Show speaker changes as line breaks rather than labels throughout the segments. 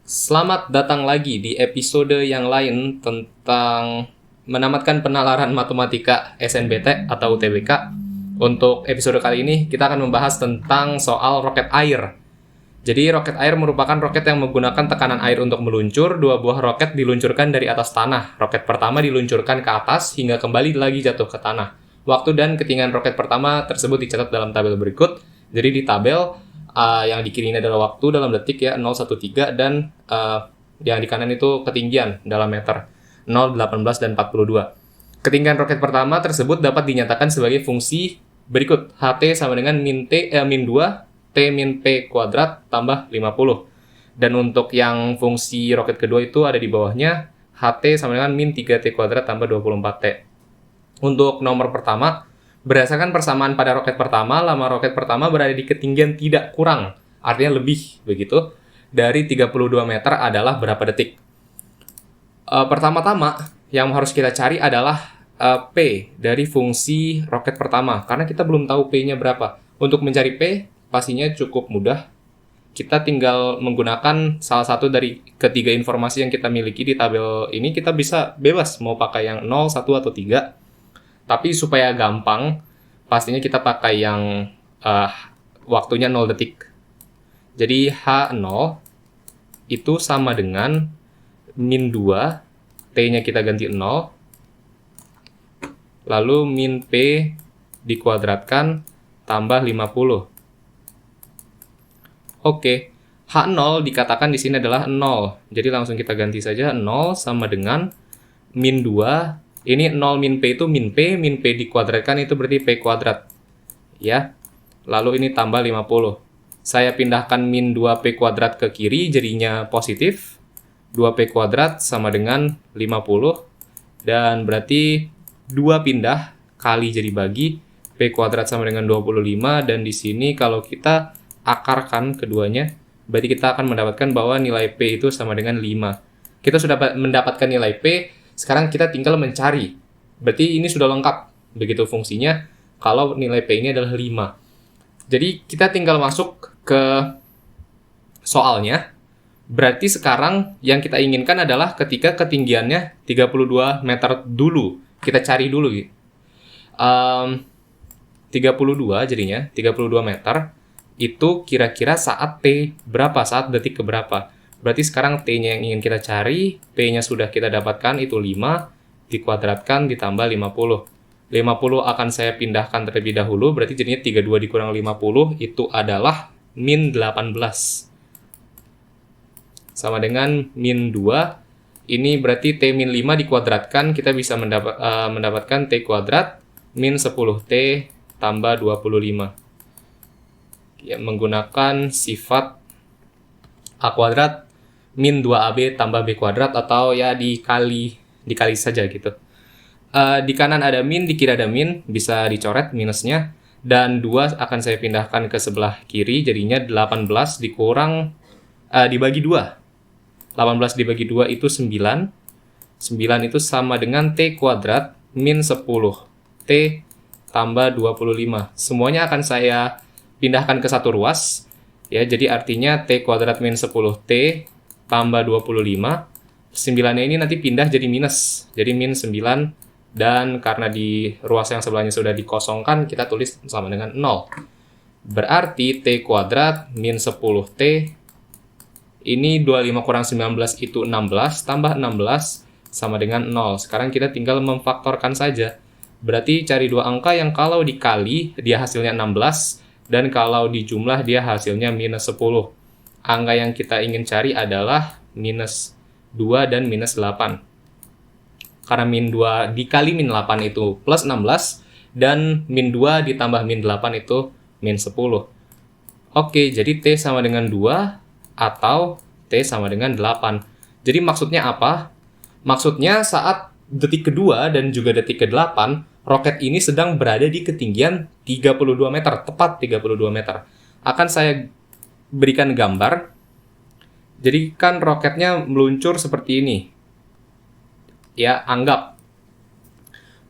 Selamat datang lagi di episode yang lain tentang menamatkan penalaran matematika SNBT atau UTBK. Untuk episode kali ini kita akan membahas tentang soal roket air. Jadi roket air merupakan roket yang menggunakan tekanan air untuk meluncur. Dua buah roket diluncurkan dari atas tanah. Roket pertama diluncurkan ke atas hingga kembali lagi jatuh ke tanah. Waktu dan ketinggian roket pertama tersebut dicatat dalam tabel berikut. Jadi di tabel yang di kiri ini adalah waktu dalam detik ya 013 dan yang di kanan itu ketinggian dalam meter 0, 18 dan 42. Ketinggian roket pertama tersebut dapat dinyatakan sebagai fungsi berikut. HT sama dengan min 2 T min P kuadrat tambah 50. Dan untuk yang fungsi roket kedua itu ada di bawahnya. HT sama dengan min 3T kuadrat tambah 24T. Untuk nomor pertama, berdasarkan persamaan pada roket pertama, lama roket pertama berada di ketinggian tidak kurang, artinya lebih begitu, dari 32 meter adalah berapa detik. Pertama-tama yang harus kita cari adalah P dari fungsi roket pertama, karena kita belum tahu P-nya berapa. Untuk mencari P, pastinya cukup mudah. Kita tinggal menggunakan salah satu dari ketiga informasi yang kita miliki di tabel ini. Kita bisa bebas mau pakai yang 0, 1, atau 3. Tapi supaya gampang, pastinya kita pakai yang waktunya 0 detik. Jadi H0 itu sama dengan min 2, T-nya kita ganti 0, lalu min P dikuadratkan tambah 50. Oke, H0 dikatakan di sini adalah 0. Jadi langsung kita ganti saja 0 sama dengan min 2. Ini 0 min P itu min P dikuadratkan itu berarti P kuadrat. Ya. Lalu ini tambah 50. Saya pindahkan min 2P kuadrat ke kiri jadinya positif. 2P kuadrat sama dengan 50. Dan berarti 2 pindah kali jadi bagi. P kuadrat sama dengan 25. Dan di sini kalau kita akarkan keduanya, berarti kita akan mendapatkan bahwa nilai P itu sama dengan 5. Kita sudah mendapatkan nilai P. Sekarang kita tinggal mencari. Berarti ini sudah lengkap. Begitu fungsinya kalau nilai P ini adalah 5. Jadi kita tinggal masuk ke soalnya. Berarti sekarang yang kita inginkan adalah ketika ketinggiannya 32 meter dulu. Kita cari dulu. 32 jadinya, 32 meter. Itu kira-kira saat T berapa? Saat detik keberapa? Berarti sekarang T-nya yang ingin kita cari, P-nya sudah kita dapatkan, itu 5, dikuadratkan ditambah 50. 50 akan saya pindahkan terlebih dahulu, berarti jadinya 32 dikurang 50, itu adalah min 18. Sama dengan min 2, ini berarti T min 5 dikuadratkan, kita bisa mendapatkan T kuadrat, min 10T tambah 25. Ya, menggunakan sifat A kuadrat min 2AB tambah B kuadrat atau ya dikali saja gitu. Di kanan ada min, di kiri ada min, bisa dicoret minusnya. Dan 2 akan saya pindahkan ke sebelah kiri, jadinya 18 dikurang, dibagi 2. 18 dibagi 2 itu 9. 9 itu sama dengan T kuadrat min 10. T tambah 25. Semuanya akan saya pindahkan ke satu ruas. Ya, jadi artinya T kuadrat min 10T tambah 25. 9-nya ini nanti pindah jadi minus. Jadi min 9. Dan karena di ruas yang sebelahnya sudah dikosongkan, kita tulis sama dengan 0. Berarti T kuadrat min 10T. Ini 25 kurang 19 itu 16. Tambah 16 sama dengan 0. Sekarang kita tinggal memfaktorkan saja. Berarti cari dua angka yang kalau dikali, dia hasilnya 16. Dan kalau dijumlah dia hasilnya minus 10. Angka yang kita ingin cari adalah minus 2 dan minus 8. Karena min 2 dikali min 8 itu plus 16. Dan min 2 ditambah min 8 itu min 10. Oke, jadi T sama dengan 2 atau T sama dengan 8. Jadi maksudnya apa? Maksudnya saat detik kedua dan juga detik ke-8, roket ini sedang berada di ketinggian 32 meter, tepat 32 meter. Akan saya berikan gambar. Jadi kan roketnya meluncur seperti ini. Ya, anggap.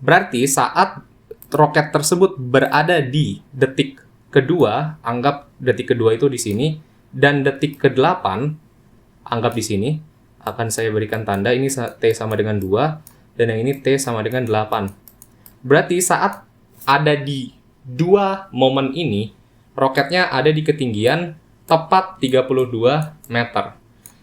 Berarti saat roket tersebut berada di detik kedua, anggap detik kedua itu di sini, dan detik ke-8, anggap di sini akan saya berikan tanda ini T sama dengan 2 dan yang ini T sama dengan 8. Berarti saat ada di dua momen ini, roketnya ada di ketinggian tepat 32 meter.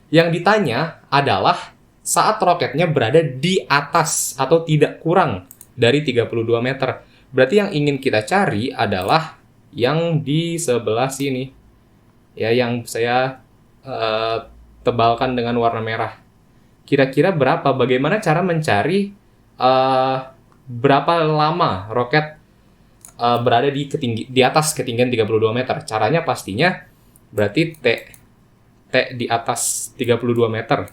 Yang ditanya adalah saat roketnya berada di atas atau tidak kurang dari 32 meter. Berarti yang ingin kita cari adalah yang di sebelah sini. Ya, yang saya tebalkan dengan warna merah. Kira-kira berapa? Bagaimana cara mencari berapa lama roket berada di atas ketinggian 32 meter? Caranya pastinya berarti T di atas 32 meter.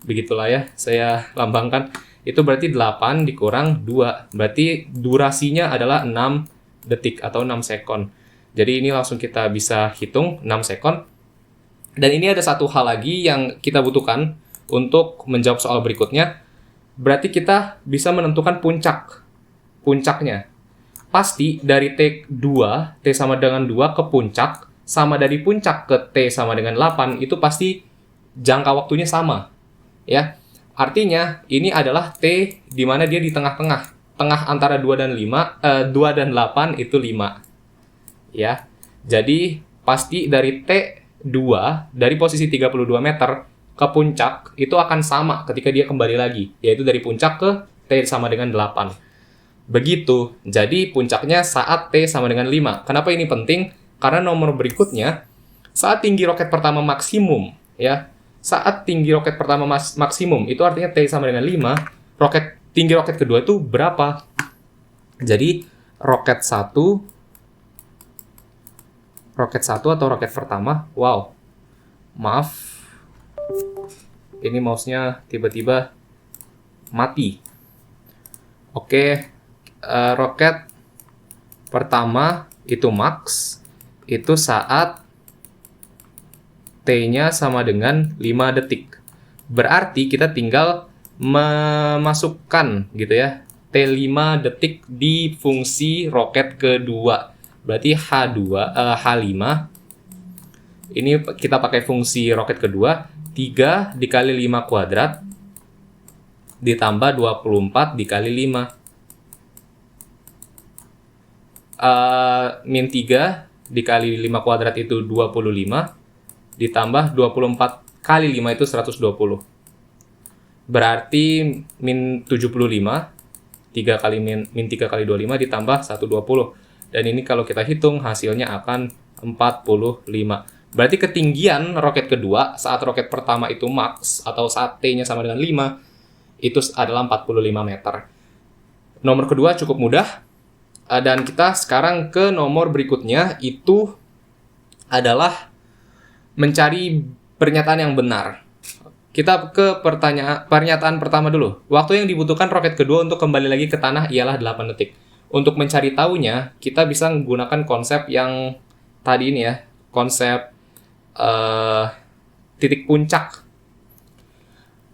Begitulah ya, saya lambangkan. Itu berarti 8 dikurang 2. Berarti durasinya adalah 6 detik atau 6 sekon. Jadi ini langsung kita bisa hitung 6 sekon. Dan ini ada satu hal lagi yang kita butuhkan untuk menjawab soal berikutnya. Berarti kita bisa menentukan puncaknya. Pasti dari T2, T sama dengan 2 ke puncak, sama dari puncak ke T sama dengan 8, itu pasti jangka waktunya sama. Ya, artinya ini adalah T di mana dia di tengah-tengah. Tengah antara 2 dan 8 itu 5. Ya. Jadi pasti dari T2 dari posisi 32 meter ke puncak itu akan sama ketika dia kembali lagi, yaitu dari puncak ke T sama dengan 8. Begitu. Jadi puncaknya saat T sama dengan 5. Kenapa ini penting? Karena nomor berikutnya saat tinggi roket pertama maksimum, ya. Saat tinggi roket pertama maksimum, itu artinya T sama dengan 5, tinggi roket kedua itu berapa? Jadi, roket 1 atau roket pertama, wow, maaf, ini mouse-nya tiba-tiba mati. Oke, roket pertama itu max, itu saat T-nya sama dengan 5 detik. Berarti kita tinggal memasukkan gitu ya, T5 detik di fungsi roket kedua. Berarti H5 ini kita pakai fungsi roket kedua, 3 dikali 5 kuadrat ditambah 24 dikali 5. Min 3 dikali 5 kuadrat itu 25. Ditambah 24 kali 5 itu 120. Berarti min 75, 3 kali min 3 kali 25 ditambah 120. Dan ini kalau kita hitung hasilnya akan 45. Berarti ketinggian roket kedua saat roket pertama itu max atau saat T-nya sama dengan 5 itu adalah 45 meter. Nomor kedua cukup mudah. Dan kita sekarang ke nomor berikutnya, itu adalah mencari pernyataan yang benar. Kita ke pernyataan pertama dulu. Waktu yang dibutuhkan roket kedua untuk kembali lagi ke tanah ialah 8 detik. Untuk mencari tahunya, kita bisa menggunakan konsep yang tadi ini ya, konsep titik puncak.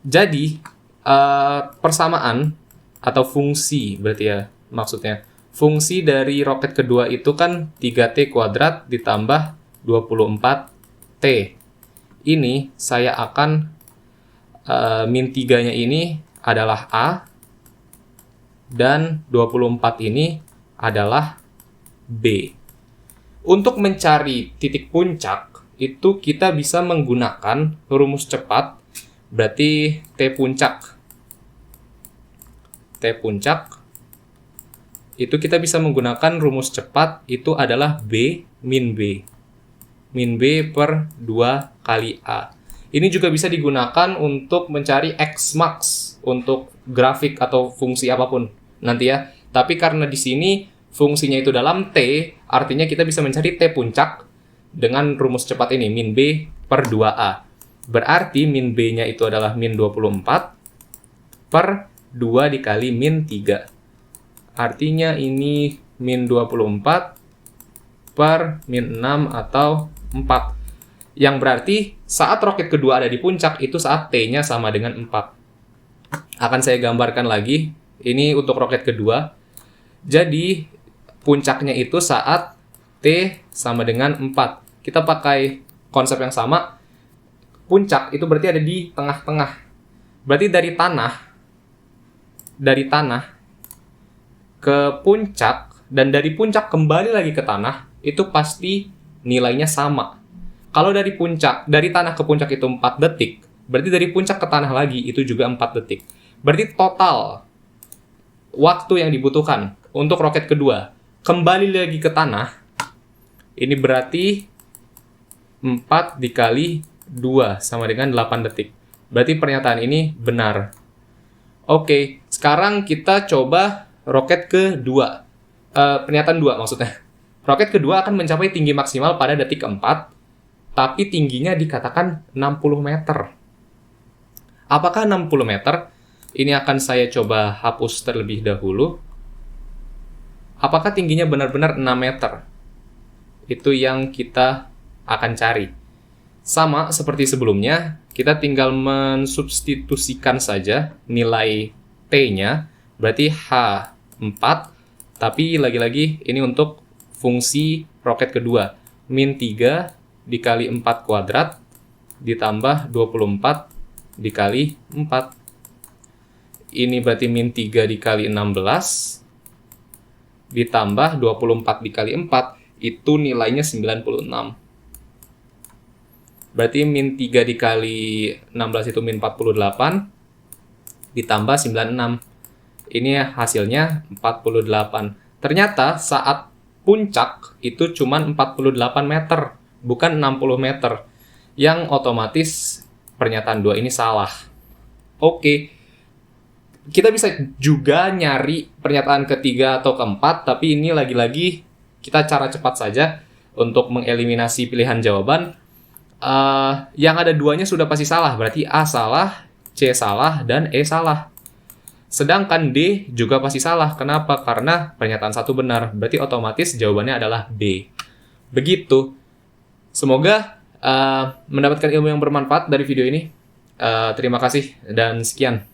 Jadi, persamaan atau fungsi berarti ya maksudnya. Fungsi dari roket kedua itu kan 3T kuadrat ditambah 24T. Ini saya akan min 3-nya ini adalah A dan 24 ini adalah B. Untuk mencari titik puncak itu kita bisa menggunakan rumus cepat. Berarti T puncak itu kita bisa menggunakan rumus cepat, itu adalah B min B. Min B per 2 kali A. Ini juga bisa digunakan untuk mencari X max untuk grafik atau fungsi apapun nanti ya. Tapi karena di sini fungsinya itu dalam T, artinya kita bisa mencari T puncak dengan rumus cepat ini, min B per 2A. Berarti min B-nya itu adalah min 24 per 2 dikali min 3. Artinya ini min 24 per min 6 atau 4. Yang berarti saat roket kedua ada di puncak itu saat T-nya sama dengan 4. Akan saya gambarkan lagi. Ini untuk roket kedua. Jadi puncaknya itu saat T sama dengan 4. Kita pakai konsep yang sama. puncak itu berarti ada di tengah-tengah. Berarti dari tanah ke puncak, dan dari puncak kembali lagi ke tanah, itu pasti nilainya sama. Kalau dari tanah ke puncak itu 4 detik, berarti dari puncak ke tanah lagi itu juga 4 detik. Berarti total waktu yang dibutuhkan untuk roket kedua kembali lagi ke tanah, ini berarti 4 dikali 2 sama dengan 8 detik. Berarti pernyataan ini benar. Oke, sekarang kita coba roket kedua. Pernyataan 2 maksudnya. Roket kedua akan mencapai tinggi maksimal pada detik keempat, tapi tingginya dikatakan 60 meter. Apakah 60 meter? Ini akan saya coba hapus terlebih dahulu. Apakah tingginya benar-benar 6 meter? Itu yang kita akan cari. Sama seperti sebelumnya, kita tinggal mensubstitusikan saja nilai T-nya, berarti H4, tapi lagi-lagi ini untuk fungsi roket kedua. Min 3 dikali 4 kuadrat ditambah 24 dikali 4. Ini berarti min 3 dikali 16 ditambah 24 dikali 4, itu nilainya 96. Berarti min 3 dikali 16 itu min 48 ditambah 96. Ini hasilnya 48. Ternyata saat puncak itu cuma 48 meter, bukan 60 meter. Yang otomatis pernyataan 2 ini salah. Oke. Kita bisa juga nyari pernyataan ketiga atau keempat, tapi ini lagi-lagi kita cara cepat saja untuk mengeliminasi pilihan jawaban. Yang ada duanya sudah pasti salah, berarti A salah, C salah, dan E salah. Sedangkan D juga pasti salah. Kenapa? Karena pernyataan 1 benar, berarti otomatis jawabannya adalah B. Begitu. Semoga mendapatkan ilmu yang bermanfaat dari video ini. Terima kasih dan sekian.